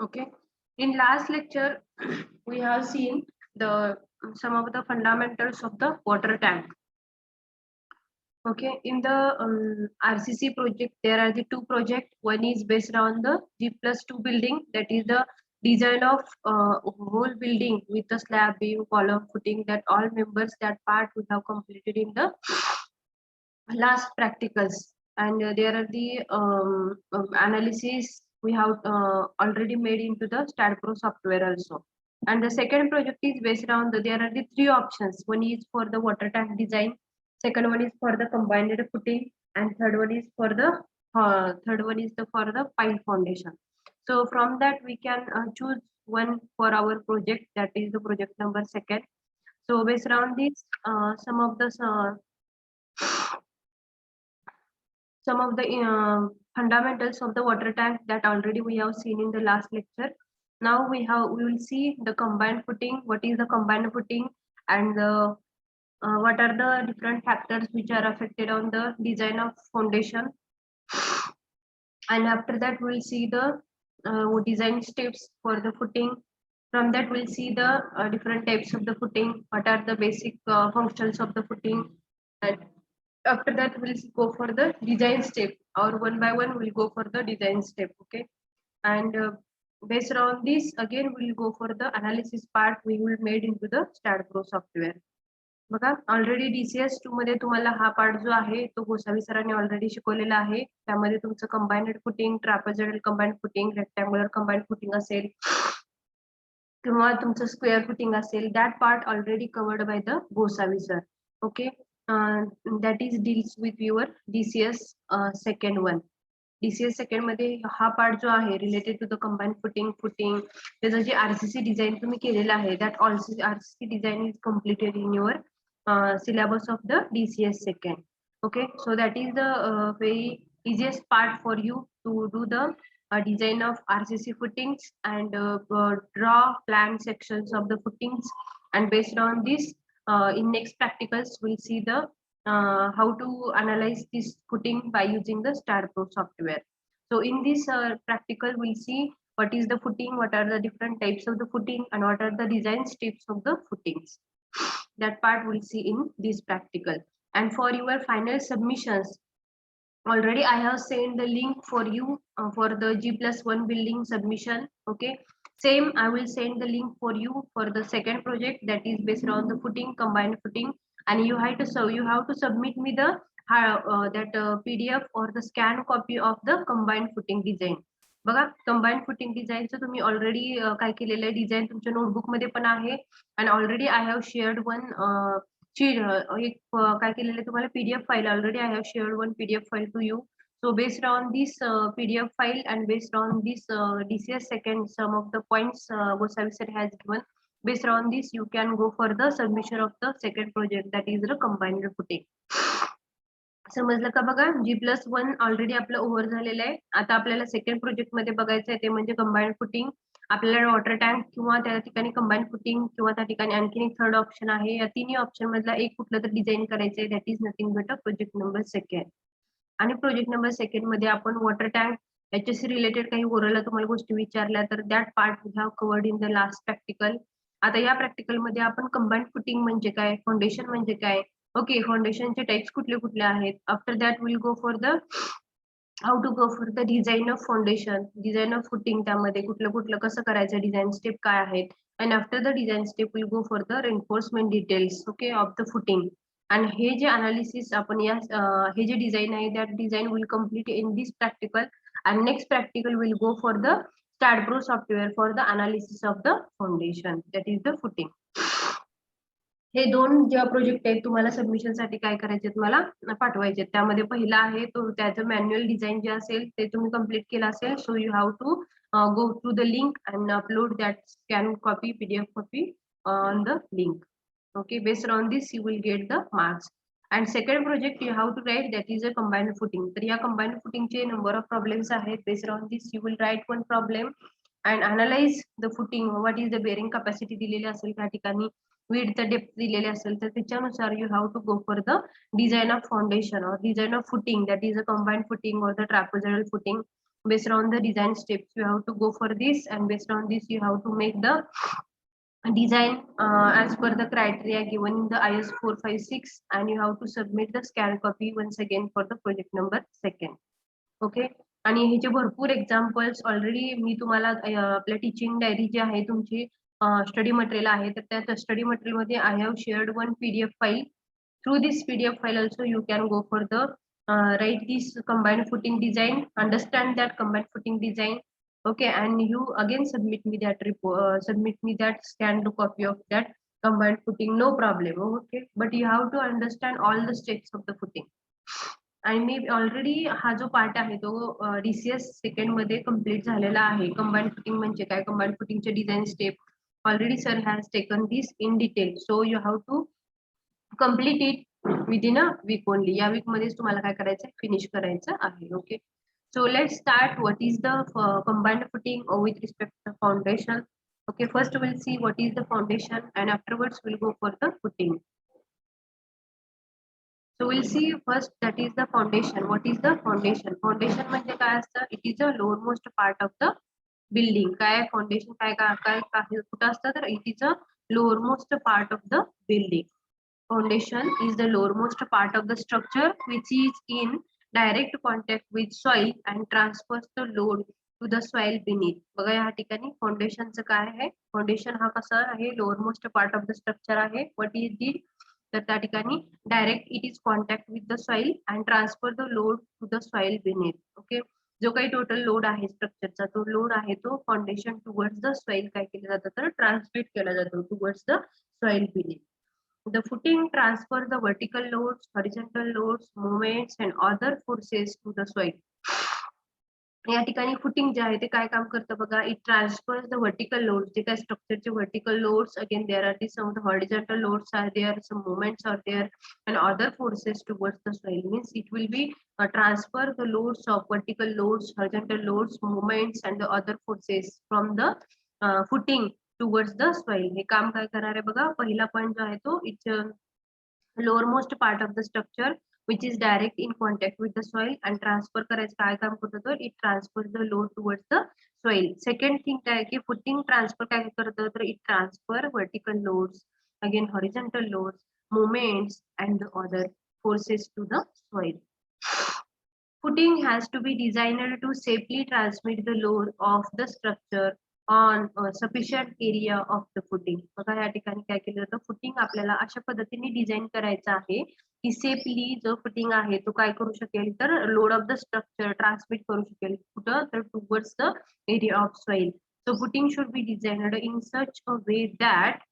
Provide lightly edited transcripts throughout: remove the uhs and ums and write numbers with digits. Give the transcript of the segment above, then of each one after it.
Okay. In last lecture, we have seen the some of the fundamentals of the water tank. Okay. In the RCC project, there are the two projects. One is based on the G+2 building, that is the design of whole building with the slab, beam, column, footing. That all members that part we have completed in the last practicals. And there are the analysis we have already made into the StatPro software also. And the second project is based on there are the three options. One is for the water tank design, second one is for the combined footing, and third one is for the for the pile foundation. So from that we can choose one for our project, that is the project number second. So based on this, some of the fundamentals of the water tank that already we have seen in the last lecture. Now we will see the combined footing. What is the combined footing, and what are the different factors which are affected on the design of foundation. And after that we'll see the design steps for the footing. From that we'll see the different types of the footing, what are the basic functions of the footing, and after that we'll go for the design step, or one by one we'll go for the design step. Okay. And based on this, again we'll go for the analysis part we will made into the StatPro software. बघा already DCS2 मध्ये तुम्हाला हा part जो आहे तो गोसावी सरांनी already शिकवलेला आहे. त्यामध्ये तुमचं combined footing, trapezoidal combined footing, rectangular combined footing असेल किंवा तुमचं स्क्वेअर फुटिंग असेल, that part already covered by the Gosavi sir. Okay. that is deals with your DCS second one. DCS second मध्ये हा पार्ट जो आहे related to the combined footing त्याचं जे RCC डिझाईन तुम्ही केलेलं आहे, that also RCC design is completed in your syllabus of the DCS second. Okay, so that is the very easiest part for you to do the design of RCC footings and draw plan sections of the footings. And based on this, in next practicals we'll see the how to analyze this footing by using the StatPro software. So in this practical we'll see what is the footing, what are the different types of the footing, and what are the design steps of the footings. That part we'll see in this practical. And for your final submissions, already I have sent the link for you for the G+1 building submission. Okay, same I will send the link for you for the second project, that is based on the footing, combined footing, and you have to submit me the PDF or the scan copy of the combined footing design. बघा, combined footing डिझाईनचं तुम्ही already काय केलेलं आहे, design तुमच्या notebook मध्ये पण आहे. आणि already I have shared one एक काय केलेलं आहे तुम्हाला PDF file, already I have shared one PDF file to you. So based on this PDF file and based on this DCS second, some of the points Gosavi sir has given, based on this you can go for the submission of the second project, that is the combined footing. समजलं का? बघा, G+1 already आपलं over झालेलं आहे. आता आपल्याला second project मध्ये बघायचं आहे, ते म्हणजे कंबाइंड फुटिंग. आपल्याला वॉटर टँक किंवा त्या ठिकाणी कंबाइंड फुटिंग किंवा त्या ठिकाणी आणखी एक थर्ड ऑप्शन आहे. या तिन्ही ऑप्शन मधला एक कुठलं तर डिझाईन करायचं आहे, that is nothing but a project number second. आणि प्रोजेक्ट नंबर सेकंड मध्ये आपण वॉटर टँक याच्याशी रिलेटेड काही ओरल तुम्हाला गोष्टी विचारल्या तर that part we have covered in the last practical. आता या प्रॅक्टिकल मध्ये आपण कंबाइंड फुटिंग म्हणजे काय, फाउंडेशन म्हणजे काय, ओके, फाउंडेशनचे टाइप्स कुठले कुठले आहेत. After that will go for the how to go for the design of foundation, design of footing, त्यामध्ये कुठलं कुठलं कसं करायचं, डिझाईन स्टेप काय आहेत. And after the design step will go for the reinforcement details, okay, of the footing. आणि हे जे अनालिसिस आपण या हे जे डिझाईन आहे, that design will complete in this practical. And next practical will go for the StatPro software for the analysis of the foundation, that is the footing. हे दोन जेव्हा प्रोजेक्ट आहेत तुम्हाला सबमिशन साठी काय करायचे, तुम्हाला पाठवायचे. त्यामध्ये पहिला आहे तो त्याचं मॅन्युअल डिझाईन जे असेल ते तुम्ही कंप्लीट केलं असेल. So you have to go to the link and upload that scan copy, PDF copy on the link. Okay, based on this you will get the marks. And second project you have to write, that is a combined footing. तर या combined footing चे number of problems आहेत. Based on this you will write one problem and analyze the footing. What is the bearing capacity दिलेली असेल त्या ठिकाणी, width depth दिलेली असेल तर त्याच्यानुसार you have to go for the design of foundation or design of footing, that is a combined footing or the trapezoidal footing. based on the design steps you have to go for this, and based on this you have to make the design as per the criteria given in the IS 456, and you have to submit the scanned copy once again for the project number 2nd. Okay. आणि ह्याचे भरपूर examples already मी तुम्हाला आपल्या teaching diary जी आहे तुमची study material आहे, तर त्या स्टडी मटेरियल मध्ये आय have shared one PDF file. Through this PDF file also you can go for the write this combined footing design, understand that combined footing design. Okay, and you again submit me that report, submit me that scanned copy of that combined footing, no problem. Okay, but you have to understand all the steps of the footing. आणि मी already हा जो part आहे तो DCS second मध्ये complete झालेला आहे. Combined footing म्हणजे काय, कंबाईंड फुटिंगचे design step already sir has taken this in detail, so you have to complete it within a week only. या वीक मध्येच तुम्हाला काय करायचं, फिनिश करायचं आहे. Okay, so let's start what is the combined footing with respect to the foundation. Okay, first we'll see what is the foundation and afterwards we'll go for the footing. So we'll see first that is the foundation. What is the foundation? Foundation म्हणजे काय असतं, it is the lowermost part of the building. काय foundation काय काय कुठं असतं, तर it is a lowermost part of the building. Foundation is the lowermost part of the structure which is in direct contact with soil and transfers the load to the soil beneath. बघा या ठिकाणी फाउंडेशनचं काय आहे, foundation हा कसा आहे, lowermost part of the structure आहे. What is the, तर त्या ठिकाणी direct it is contact with the soil and transfer the load to the soil beneath. Okay, जो काही टोटल लोड आहे स्ट्रक्चरचा, तो लोड आहे तो फाउंडेशन टुवर्ड्स द सॉइल काय केलं जातं, तर ट्रान्समिट केला जातो towards the soil beneath. The footing transfers the vertical loads, horizontal loads, movements and other forces to the soil. या ठिकाणी फुटिंग जे आहे ते काय काम करतं बघा, it transfers the vertical loads, जे काय स्ट्रक्चरचे vertical loads, again there are the some horizontal loads are there, some movements are there and other forces towards the soil. Means it will be transfer the loads of vertical loads, horizontal loads, movements and the other forces from the footing towards the soil. हे काम काय करणार आहे बघा, पहिला point जो आहे तो it's lowermost part of the structure which is direct in contact with the soil and transfer करायचं काय काम करतो, तर it transfers the load towards the soil. Second thing काय की footing transfer काय करतं, तर it transfer vertical loads, again horizontal loads, moments and the other forces to the soil. Footing has to be designed to safely transmit the load of the structure on a sufficient area of the footing. बघा या ठिकाणी काय केलं जातं, footing आपल्याला अशा पद्धतीने design करायचं आहे की सेफली जो फुटिंग आहे तो काय करू शकेल, तर load of the structure transmit करू शकेल कुठं, तर towards the area of soil. So footing should be designed in such a way that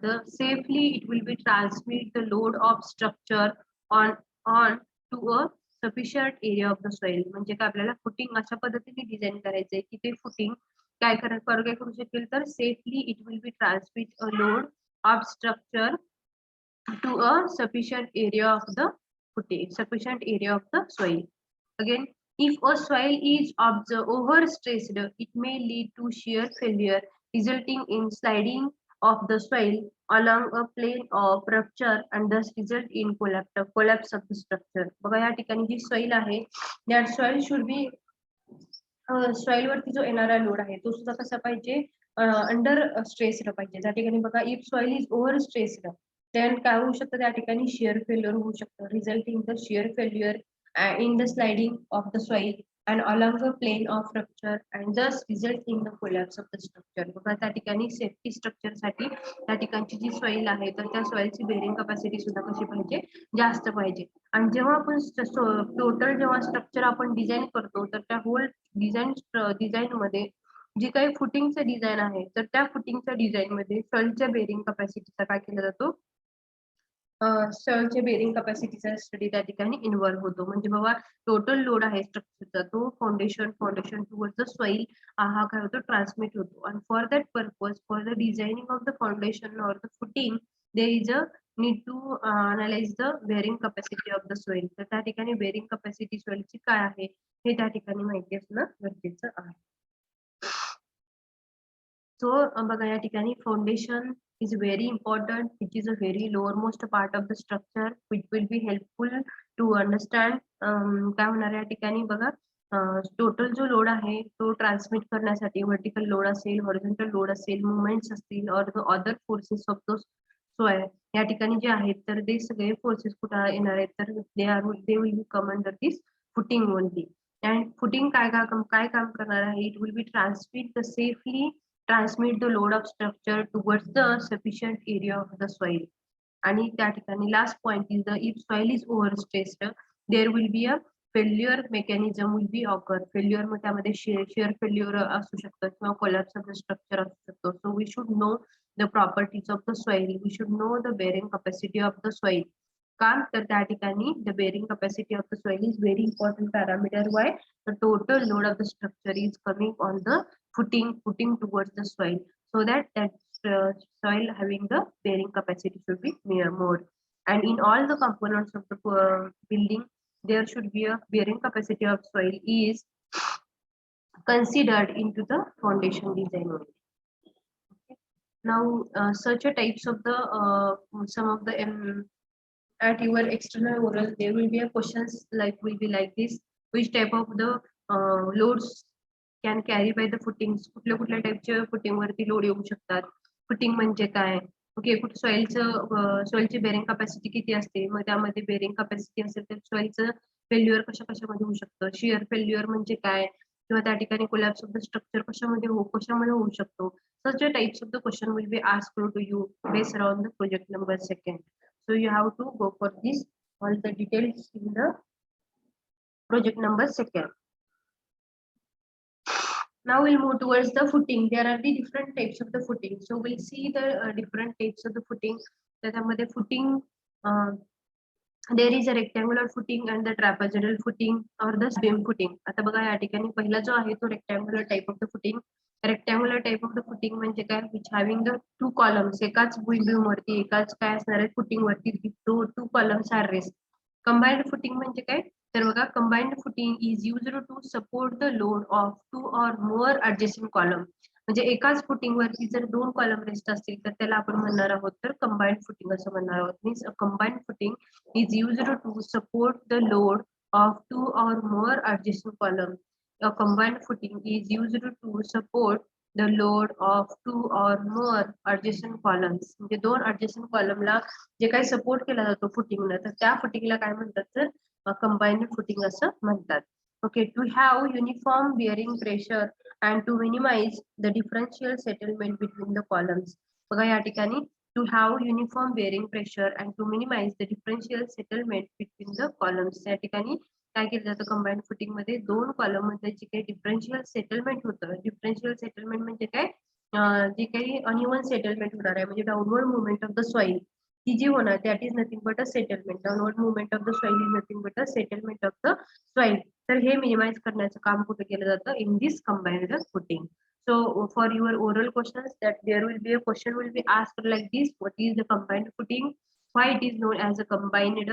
the safely it will be transmit the load of structure on to a sufficient area of the soil. म्हणजे काय आपल्याला footing अशा पद्धतीने design करायचंय की ते footing काय करू शकेल, तर safely it will be transmit a load of structure to a sufficient area of the footing, sufficient area of the soil. Again, if a soil is overstressed, it may lead to shear failure, resulting in sliding of the soil along a plane of rupture and thus result in collapse of the structure. बघा या ठिकाणी जी soil आहे, that soil should be soil वरती जो येणारा load आहे तो सुद्धा कसा पाहिजे, अंडर स्ट्रेस्ड पाहिजे. त्या ठिकाणी बघा if soil is over stressed then काय होऊ शकतं, त्या ठिकाणी शिअर फेल्युअर होऊ शकतं, resulting the shear failure in the sliding of the soil and along the plane of rupture and thus result in the collapse of the structure. बघा त्या ठिकाणी सेफ्टी स्ट्रक्चर साठी त्या ठिकाणची जी सॉइल आहे तर त्या सॉइलची बेरिंग कॅपॅसिटी सुद्धा कशी पाहिजे, जास्त पाहिजे. आणि जेव्हा आपण टोटल जेव्हा स्ट्रक्चर आपण डिझाईन करतो तर त्या होल डिझाईन मध्ये जी काही फुटिंगचं डिझाईन आहे तर त्या फुटिंगच्या डिझाईन मध्ये सॉइलच्या बेरिंग कॅपॅसिटीचा काय केला जातो, सॉइलच्या बेरिंग कॅपॅसिटीचा स्टडी त्या ठिकाणी इन्व्हॉल्व होतो. म्हणजे बाबा टोटल लोड आहे स्ट्रक्चरचा तो फाउंडेशन टुवर्ड्स द सॉइल हा काय होतो, ट्रान्समिट होतो. आणि for that purpose, for the designing of the foundation or the footing there is a need to analyse the bearing capacity of the soil. तर त्या ठिकाणी बेरिंग कॅपॅसिटी सॉइलची काय आहे हे त्या ठिकाणी माहिती असणं गरजेचं आहे. सो बघा या ठिकाणी foundation is very important. It is a very lowermost part of the structure which will be helpful to understand काय होणार या ठिकाणी बघा, टोटल जो लोड आहे तो ट्रान्समिट करण्यासाठी व्हर्टिकल लोड असेल, हॉरिझॉन्टल लोड असेल, मुवमेंट्स असतील or the other forces of the soil या ठिकाणी जे आहेत तर ते सगळे फोर्सेस कुठे येणार आहेत तर they will come under this footing only. And footing काय काम करणार आहे? It will be transmit the load of structure towards the sufficient area of the soil. आणि त्या ठिकाणी last point is the if soil is over stressed there will be a failure mechanism will be occur. Failure मग त्यामध्ये shear failure असू शकतं किंवा collapse of the structure असू शकतो. So we should know the properties of the soil. We should know the bearing capacity of the soil. का तर त्या ठिकाणी the bearing capacity of the soil is very important parameter. Why the total load of the structure is coming on the footing towards the soil, so that soil having the bearing capacity should be more. And in all the components of the building there should be a bearing capacity of soil is considered into the foundation design only. Okay. Now such a types of the some of the at your external oral there will be a questions will be like this: which type of the loads can carry by the footing. कुठल्या कुठल्या टाईपच्या footing वरती load येऊ शकतात, footing म्हणजे काय, okay, कुठे सॉइलची bearing capacity किती असते, मग त्यामध्ये बेरिंग कॅपॅसिटी असेल तर सॉइलचं फेल्युअर कशामध्ये होऊ शकतं, शिअर फेल्युअर म्हणजे काय, किंवा त्या ठिकाणी कोलॅप्स ऑफ द स्ट्रक्चर कशामध्ये होऊ शकतो. Such types of the question will be asked to you based around the project number 2. So you have to go for this all the details in the project number 2. Now we'll move towards the footing. There are the different types of the footing. So we'll see the different types of the footing. त्याच्यामध्ये footing there is a rectangular footing and the trapezoidal footing or the beam footing. आता बघा या ठिकाणी पहिला जो आहे तो rectangular type of the footing. Rectangular type of the footing म्हणजे काय, which having the two columns. एकाच beam वरती एकाच काय असणार आहे footing वरती two columns are raised. Combined footing म्हणजे काय, तर बघा combined footing is used to support the load of two or more adjacent column. म्हणजे एकाच फुटिंग वरती जर दोन कॉलम रेस्ट असतील तर त्याला आपण म्हणणार आहोत तर कंबाईंड फुटिंग असं म्हणणार आहोत. Means a combined footing is used to support the load of two or more adjacent column. A combined footing is used to support the load of two or more adjacent columns. म्हणजे दोन adjacent columnला जे काही support केला जातो फुटिंगला तर त्या फुटिंगला काय म्हणतात तर कंबाईंड फुटिंग असं म्हणतात. Okay, to have uniform bearing pressure and to minimize the differential settlement between the columns. बघा या ठिकाणी to have uniform bearing pressure and to minimize the differential settlement between the columns. या ठिकाणी काय केलं जातं कंबाईंड फुटिंग मध्ये दोन कॉलम मध्ये जे काही डिफरन्शियल सेटलमेंट होतं, डिफरन्शियल सेटलमेंट म्हणजे काय, जे काही अनइवन सेटलमेंट होणार आहे म्हणजे downward movement of the soil ती जी होणार that is nothing but a settlement. Downward movement of the soil is nothing but a settlement of the soil. तर हे मिनिमाइज करण्याचं काम कुठे केलं जातं in this combined footing. So for your oral questions that there will be a question will be asked like this: what is the combined footing, why it is known as a combined,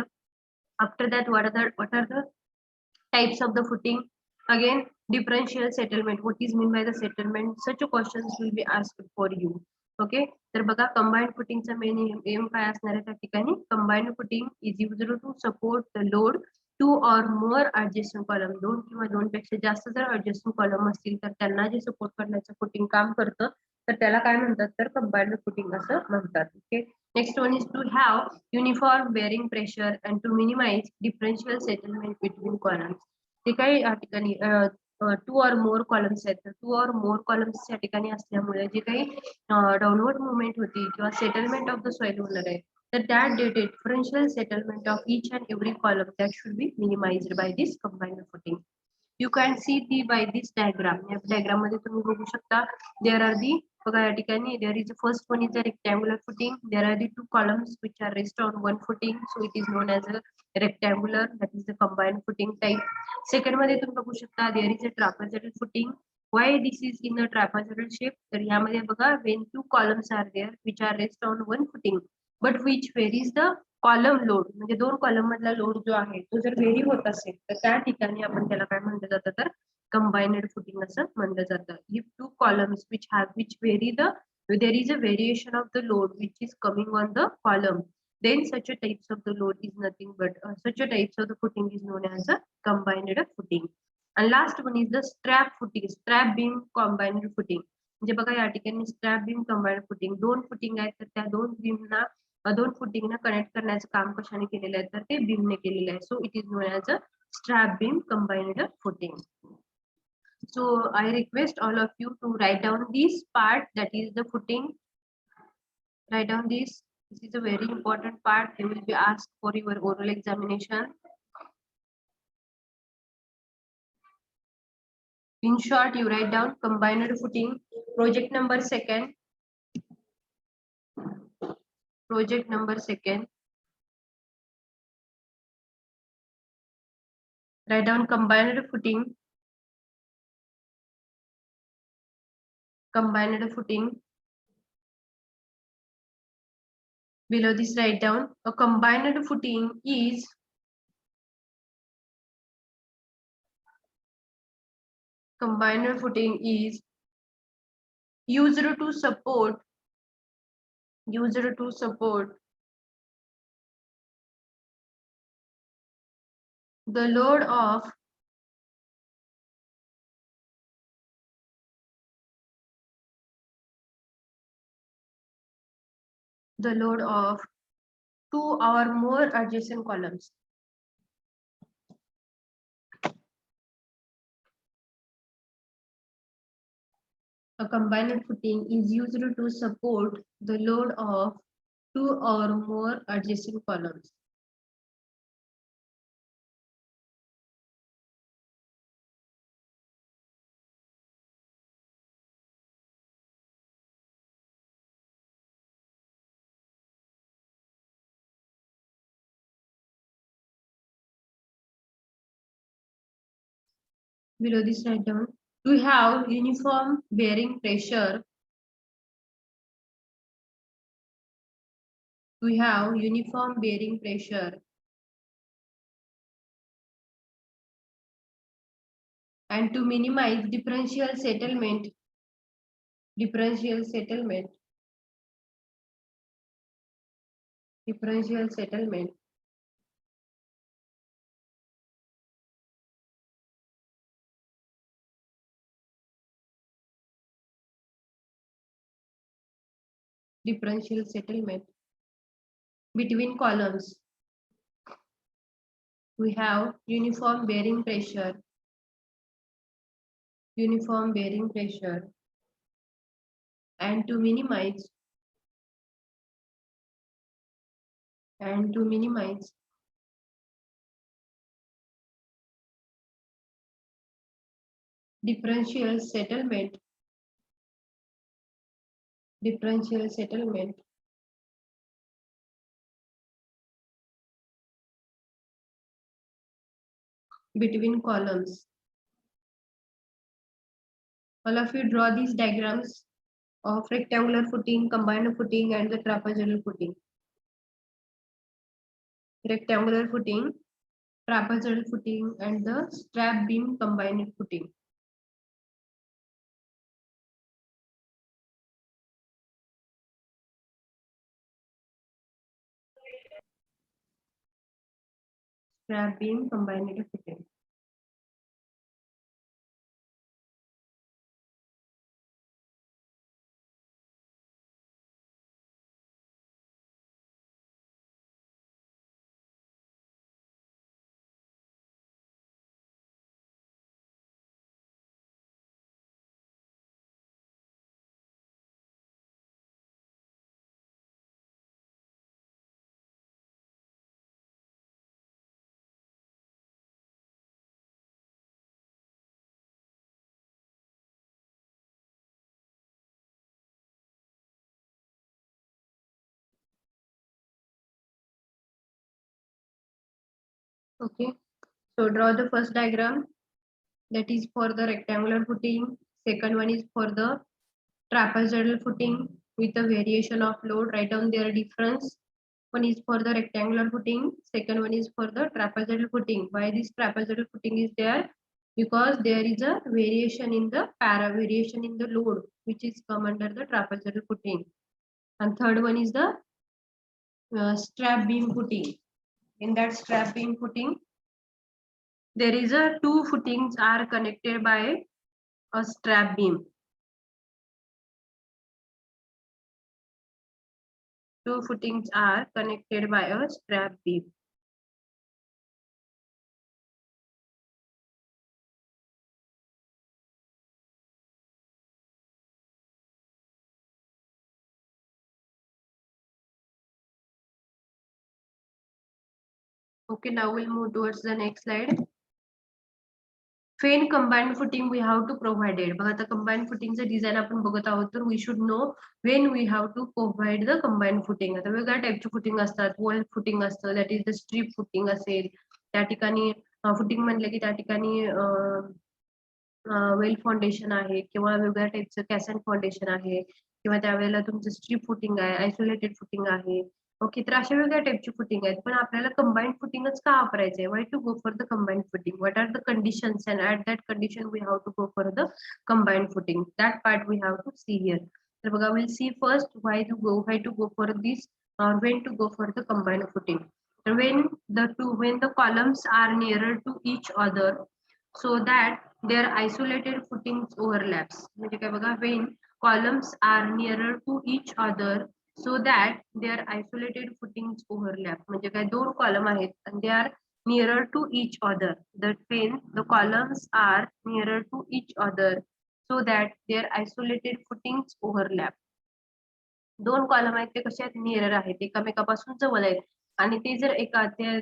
after that what are the types of the footing, again differential settlement, what is mean by the settlement. Such questions will be asked for you. Okay, तर बघा combined फुटिंगचा main M काय असणार आहे त्या ठिकाणी, combined footing is used to support the load to or more adjusting column. दोन किंवा दोन पेक्षा जास्त जर ऍडजस्टिंग कॉलम असतील तर त्यांना जे सपोर्ट करण्याचं फुटिंग काम करतं तर त्याला काय म्हणतात तर कंबाईंड फुटिंग असं म्हणतात. Okay, next one is to have uniform bearing pressure and to minimise differential settlement between columns. ते काही या ठिकाणी टू और मोर कॉलम्स आहेत तर टू और मोर कॉलम्स या ठिकाणी असल्यामुळे जे काही डाऊनवर्ड मुवमेंट होती किंवा सेटलमेंट ऑफ द सॉइल होणार आहे तर that differential settlement of each and every column that should be minimized by this combined footing. You can see the by this diagram. या diagram मध्ये तुम्ही बघू शकता there are the बघा या ठिकाणी there is the first one is a rectangular footing. There are the two columns which are rested on one footing, so it is known as a rectangular, that is the combined footing type. Second मध्ये तुम्ही बघू शकता there is a trapezoidal footing. Why this is in a trapezoidal shape? तर यामध्ये बघा when two columns are there which are rested on one footing but which varies the column load. म्हणजे दोन column मधला लोड जो आहे तो जर व्हेरी होत असेल तर त्या ठिकाणी आपण त्याला काय म्हटलं जातं तर कंबाइंड फुटिंग असं म्हणलं जातं. If two columns which vary there is a variation of the load which is coming on the column, then such a types of the load is nothing but such a types of the footing is known as a combined footing. And last one is the strap footing, strap beam combined footing. म्हणजे बघा या ठिकाणी strap beam combined footing, दोन footing आहेत तर त्या दोन बीमना दोन फुटिंगना कनेक्ट करण्याचं काम कशाने केलेलं आहे तर ते बीमने केलेलं आहे. So it is known as a strap beam combined footing. So I request all of you to write down this part, that is the footing. Write down this. This is a very important part. They will be asked for your oral examination. In short, you write down combined footing, project number second. Project number second. Write down combined footing. Combined footing. Below this, write down a combined footing is used to support the load of two or more adjacent columns. A combined footing is used to support the load of two or more adjacent columns. Below this, write down to have uniform bearing pressure. We have uniform bearing pressure and to minimize differential settlement. Differential settlement. Differential settlement. Differential settlement between columns. We have uniform bearing pressure. Uniform bearing pressure and to minimize differential settlement between columns. All of you draw these diagrams of rectangular footing, combined footing, and the trapezoidal footing. Rectangular footing, trapezoidal footing, and the strap beam combined footing. Strap beam combined footing. Okay, so draw the first diagram, that is for the rectangular footing. Second one is for the trapezoidal footing with a variation of load. Write down their difference. One is for the rectangular footing, second one is for the trapezoidal footing. Why this trapezoidal footing is there? Because there is a variation in the load which is come under the trapezoidal footing. And third one is the strap beam footing. In that strap beam footing, there is a two footings are connected by a strap beam. Two footings are connected by a strap beam. Okay, now we'll move towards the next slide. When combined footing we have to provide it. बघा आता combined footing चं design आपण बघत आहोत तर we should know when we have to provide the combined footing. आता वेगळ्या टाईपचे फुटिंग असतात. वॉल फुटिंग असतं, that is the strip footing असेल. त्या ठिकाणी फुटिंग म्हणलं की त्या ठिकाणी वेल फाउंडेशन आहे किंवा वेगळ्या टाईपचं कॅसेंट फाउंडेशन आहे किंवा त्यावेळेला तुमचं स्ट्रीप फुटिंग आहे, आयसोलेटेड फुटिंग आहे. ओके, तर अशा वेगळ्या टाईपची फुटिंग आहेत, पण आपल्याला कंबाईंड फुटिंगच का वापरायचंय? Why to go for the combined footing? What are the conditions and at that condition we have to go for the combined footing? That part we have to see here. तर बघा, will see first why to go for this when to go for the combined footing. When the columns are nearer to each other so that their isolated footings overlaps. म्हणजे काय बघा, when columns are nearer to each other so that their isolated footings overlap. म्हणजे काय, दोन column आहेत and they are nearer to each other. That when the columns are nearer to each other so that their isolated footings overlap. दोन column आहेत ते कसे आहेत, near आहेत, एकमेकापासून जवळ आहेत आणि ते जर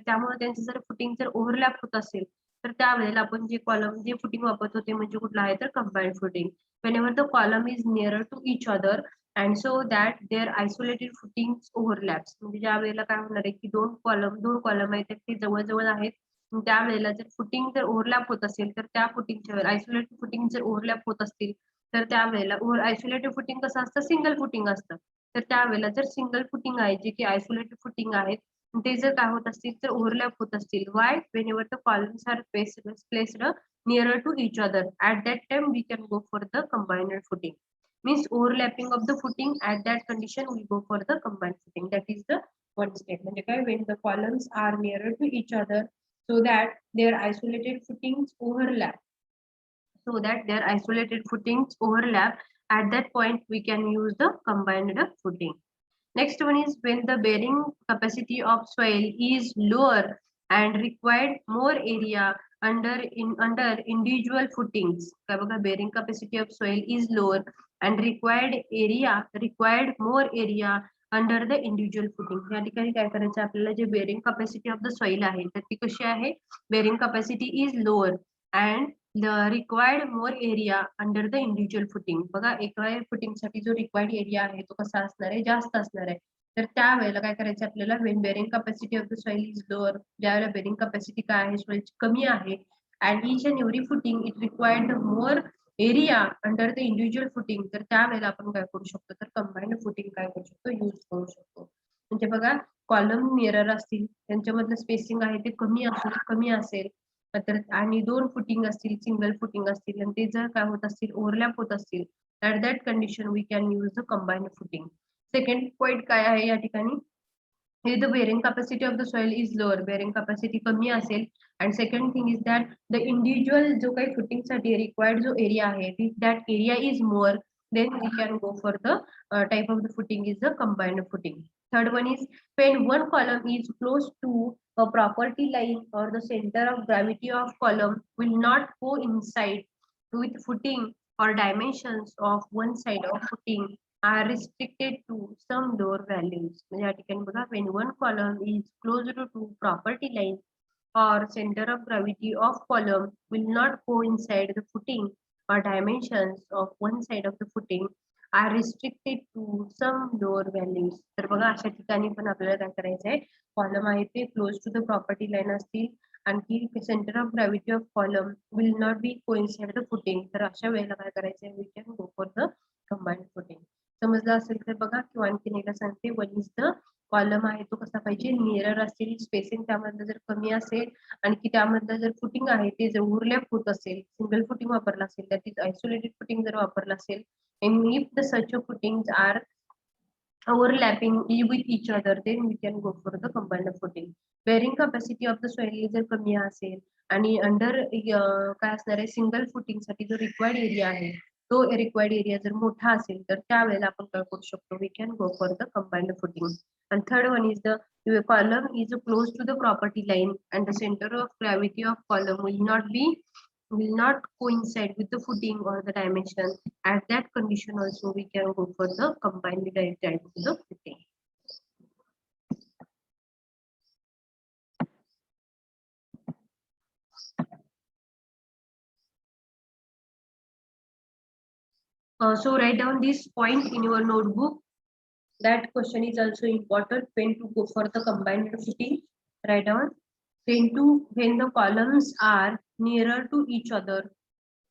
त्यामुळे त्यांचं जर फुटिंग जर ओव्हरलॅप होत असेल तर त्यावेळेला आपण जे फुटिंग वापरतो ते म्हणजे कुठलं आहे तर combined footing. whenever the column is nearer to each other and so that their isolated footings overlaps. म्हणजे ज्या वेळेला काय होणार आहे की दोन कॉलम आहेत ते जवळ आहेत, त्यावेळेला जर फुटिंग जर ओव्हरलॅप होत असेल तर त्या फुटिंगच्या वेळेला आयसोलेटेड फुटिंग जर ओव्हरलॅप होत असतील तर त्यावेळेला आयसोलेटेड फुटिंग कसं असतं, सिंगल फुटिंग असतं. तर त्यावेळेला जर सिंगल फुटिंग आहे जे की आयसोलेटेड फुटिंग आहेत ते जर काय होत असतील तर ओव्हरलॅप होत असतील. वाय? whenever the columns are placed nearer to each other, at that time we can go for the combined footing. Means overlapping of the footing, at that condition we go for the combined footing. That is the one step. म्हणजे काय, when the columns are nearer to each other so that their isolated footings overlap. At that point we can use the combined footing. Next one is when the bearing capacity of soil is lower and required more area under individual footings. काय बघा, bearing capacity of soil is lower and required more area under the individual footing. या ठिकाणी काय करायचं आपल्याला, जे bearing capacity of the soil आहे तर ती कशी आहे, bearing capacity is lower and the required more area under the individual footing. बघा, एका फुटिंग साठी जो रिक्वायर्ड एरिया आहे तो कसा असणार आहे, जास्त असणार आहे. तर त्यावेळेला काय करायचं आपल्याला, when bearing capacity of the soil is lower, ज्यावेळेला बेअरिंग कॅपॅसिटी काय आहे सॉइलची कमी आहे and each and every footing it required more area under the individual footing, तर त्यावेळेला आपण काय करू शकतो तर कंबाईंड फुटिंग काय करू शकतो, यूज करू शकतो. म्हणजे बघा, कॉलम मिरर असतील त्यांच्यामधलं स्पेसिंग आहे ते कमी असेल तर आणि दोन फुटिंग असतील, सिंगल फुटिंग असतील आणि ते जर काय होत असतील, ओव्हरलॅप होत असतील, at that condition we can use the combined footing. Second point काय आहे या ठिकाणी, हे the bearing capacity of the soil is lower, bearing capacity कमी असेल and second thing is that the individual जो काही फुटिंग साठी रिक्वायर्ड जो एरिया आहे that area is more, then we can go for the type of the footing is the combined footing. Third one is when one column is close to a property line or the center of gravity of column will not coincide with footing or dimensions of one side of footing are restricted to some lower values. म्हणजे या ठिकाणी बघा, when one column is closer to property line or center of gravity of column will not coincide the footing or dimensions of one side of the footing are restricted to some lower values. तर बघा, अशा ठिकाणी पण आपल्याला काय करायचं आहे, column आहे ते close to the property line असतील आणखी centre of gravity of column will not be coincide the footing, तर अशा वेळेला काय करायचं आहे, we can go for the combined footing. समजलं असेल तर बघा, किंवा आणखीन एकदा सांगते, वन इज द कॉलम आहे तो कसा पाहिजे, नियर असतील, स्पेसिंग त्यामधलं जर कमी असेल आणखी त्यामधलं जर फुटिंग आहे ते जर ओव्हरलॅप होत असेल, सिंगल फुटिंग वापरला असेल, दॅट इज आयसोलेटेड फुटिंग जर वापरला असेल, and if the such a footings are overlapping with each other, then we can go for the combined footing. Bearing capacity of the soil जर कमी असेल आणि अंडर काय असणार आहे, सिंगल फुटिंग साठी जो रिक्वायर्ड एरिया आहे तो रिक्वायर्ड एरिया जर मोठा असेल तर त्यावेळेला आपण काय करू शकतो, we can go for the combined footing. And third one is the column is close to the property line and the center of gravity of column will not coincide with the footing or the dimension. At that condition also we can go for the combined direct add to the footing. So write down this point in your notebook. That question is also important when to go for the combined footing. Write down when the columns are nearer to each other.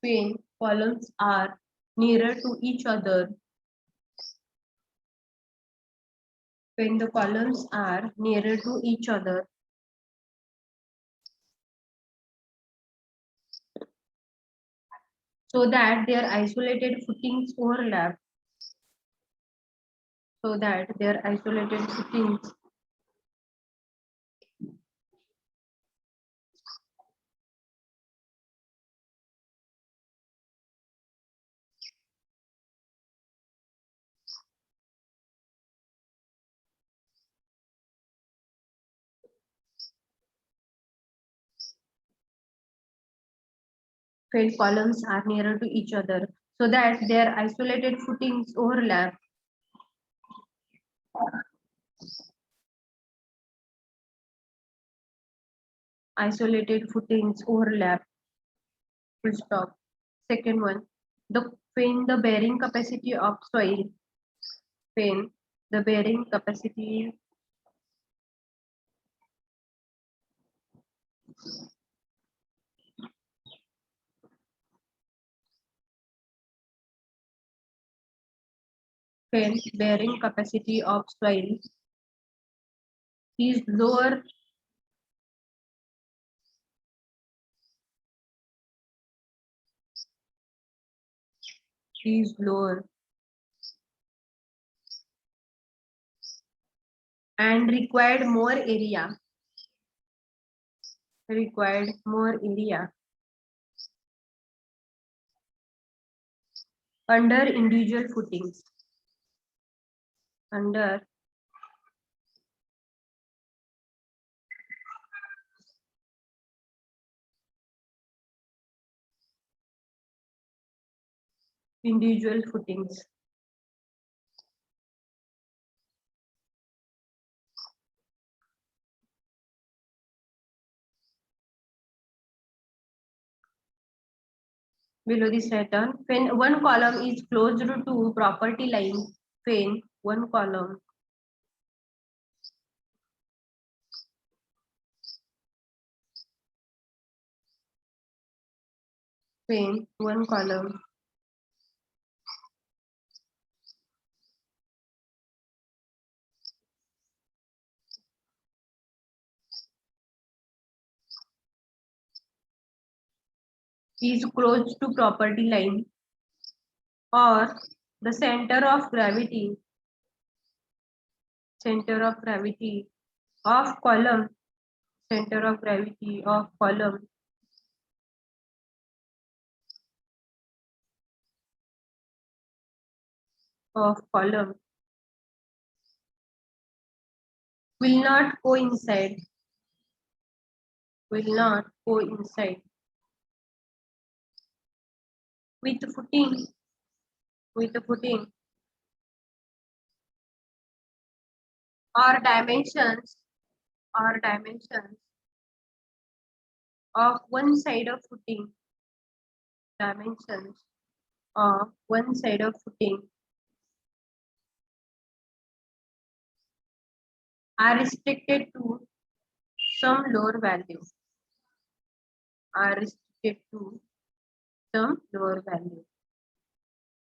When columns are nearer to each other. When the columns are nearer to each other. So that their isolated footings overlap. So that their isolated footings when columns are nearer to each other, so that their isolated footings overlap. Isolated footings overlap. Full stop. Second one, when the bearing capacity of soil, when the bearing capacity when bearing capacity of soil is lower and required more area under individual footings, under individual footings. Below this pattern, when one column is closed to property line, when one column is close to property line or the center of gravity of column will not coincide with the footing or dimensions of one side of footing, dimensions of one side of footing are restricted to some lower value,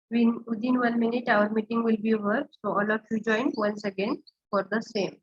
Within 1 minute our meeting will be over, so all of you join once again for the same.